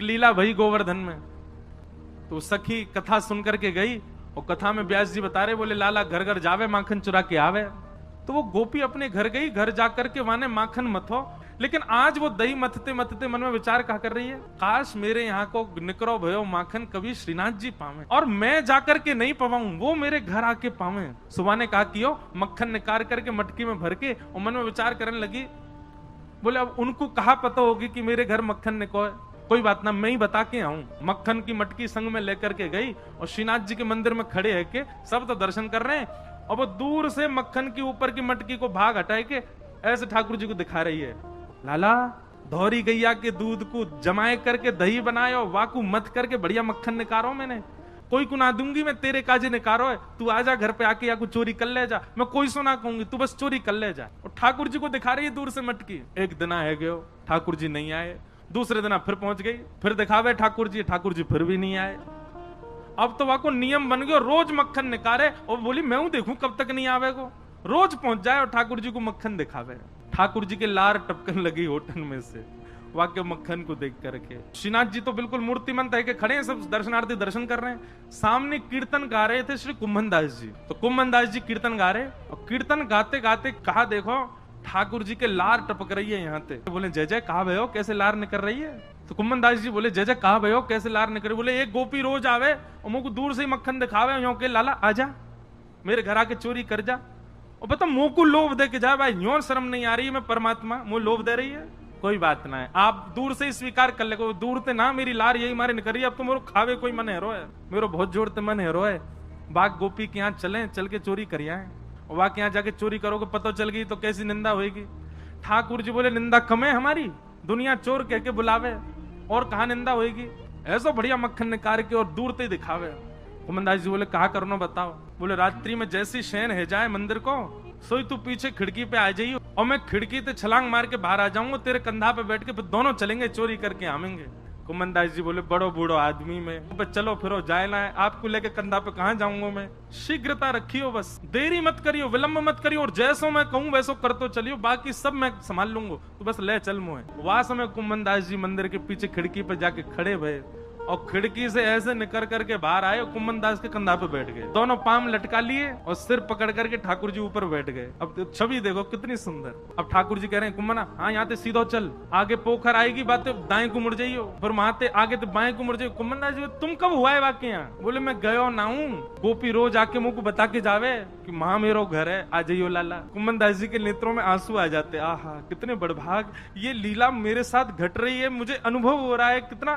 लीला भई गोवर्धन में। तो सखी कथा सुन करके गई और कथा में व्यास जी बता रहे, बोले लाला घर घर जावे माखन चुरा के आवे। तो वो गोपी अपने घर गई, घर जाकर के माने माखन मथो। लेकिन आज वो दही मथते मथते मन में विचार कहा कर रही है, काश मेरे यहाँ को निकरो भयो माखन कभी श्रीनाथ जी पावे और मैं जाकर के नहीं पवाऊं, वो मेरे घर आके पावे। सुबह ने कहा कि मक्खन निकाल करके मटकी में भर के, और मन में विचार करने लगी, बोले अब उनको कहा पता होगी कि मेरे घर मक्खन निको है, कोई बात ना मैं ही बता के आऊं। मक्खन की मटकी संग में लेकर के गई और श्रीनाथ जी के मंदिर में खड़े है के सब तो दर्शन कर रहे हैं, और वो दूर से मक्खन की ऊपर की मटकी को भाग हटाए के ऐसे ठाकुर जी को दिखा रही है, लाला धौरी गैया के दूध को जमाए करके दही बनाए और वाकू मत करके बढ़िया मक्खन निकारो, मैंने कोई को ना दूंगी, मैं तेरे काजे निकारो है, तू आजा घर पे आके या कुछ चोरी कर ले जा, मैं कोई सो ना कहूंगी, तू बस चोरी कर ले जा। और ठाकुर जी को दिखा रही है दूर से मटकी। एक दिन है गयो, ठाकुर जी नहीं आए। दूसरे दिन फिर पहुंच गई, फिर दिखावे ठाकुर जी फिर भी नहीं आए। अब तो वाको नियम बन गया, रोज मक्खन निकाले और बोली मैं हूं देखूं कब तक नहीं आवे को, रोज पहुंच जाए और ठाकुर जी को मक्खन दिखावे। ठाकुर जी के लार टपकन लगी होटल में से वाक्य मक्खन को देख करके। श्रीनाथ जी तो बिल्कुल मूर्तिमंत है कि खड़े हैं, सब दर्शनार्थी दर्शन कर रहे हैं। सामने कीर्तन गा रहे थे श्री कुंभन दास जी। तो कुंभन दास जी कीर्तन गा रहे और कीर्तन गाते गाते कहा देखो ठाकुर जी के लार टपक रही है यहाँ पे। बोले जय जय कहा भयो कैसे लार निकल रही है। तो कुंभन दास जी बोले जय जय कहा भयो कैसे लार निकल रही। बोले एक गोपी रोज आवे और मुझको दूर से ही मक्खन दिखावे, यो के लाला आजा मेरे घर आके चोरी कर जा, और बता मुंह को लोभ दे के जा। भाई यूं शर्म नहीं आ रही है, मैं परमात्मा मुंह लोभ दे रही है, कोई बात ना है, आप दूर से ही स्वीकार कर ले, दूर से ना मेरी लार यही मारे निकल रही है, अब तो मेरे खावे कोई मन हेरो है, मेरे बहुत जोर से मन हेरो है, बाग गोपी के यहाँ चले चल के चोरी कर आए, और वहां के यहाँ जाके चोरी करोगे पता चल गई तो कैसी निंदा होगी। ठाकुर जी बोले निंदा कम है हमारी, दुनिया चोर कह के बुलावे और कहा निंदा होगी, ऐसा बढ़िया मक्खन निकाल के और दूर से दिखावे। कुमनदास जी बोले कहा करो ना बताओ। बोले रात्रि में जैसी शयन है जाए मंदिर को, सोई तू पीछे खिड़की पे आ जाइयो और मैं खिड़की से छलांग मार के बाहर आ जाऊंगा, तेरे कंधा पे बैठ के फिर दोनों चलेंगे चोरी करके आवेंगे। कुमनदास जी बोले बड़ो बूढ़ो आदमी में चलो फिरो जाए ना है, आपको लेके कंधा पे कहां जाऊंगा मैं, शीघ्रता रखियो, बस देरी मत करियो, विलंब मत करियो, और जैसो मैं कहूं वैसो कर तो चलियो, बाकी सब मैं संभाल लूंगा, तो बस ले चल मुझे। वहां समय कुमनदास जी मंदिर के पीछे खिड़की पे जाके खड़े भये और खिड़की से ऐसे निकल करके बाहर आए और कुंभन दास के कंधा पे बैठ गए, दोनों पाम लटका लिए और सिर पकड़ करके ठाकुर जी ऊपर बैठ गए। अब छवि देखो कितनी सुंदर। अब ठाकुर जी कह रहे हैं कुंभना हाँ यहाँ से सीधो चल, आगे पोखर आएगी बात दाएं को मुड़ जाइयो, फिर वहां से आगे तो बाएं को मुड़ जाइयो। कुंभन दास जी तुम कब हुआ है वाकई यहाँ। बोले मैं गयो ना हूँ, गोपी रोज आके मुझको बता के जावे कि माँ मेरो घर है आ जाइयो लाला। कुंभन दास जी के नेत्रों में आंसू आ जाते, आहा कितने बड़भाग, ये लीला मेरे साथ घट रही है, मुझे अनुभव हो रहा है, कितना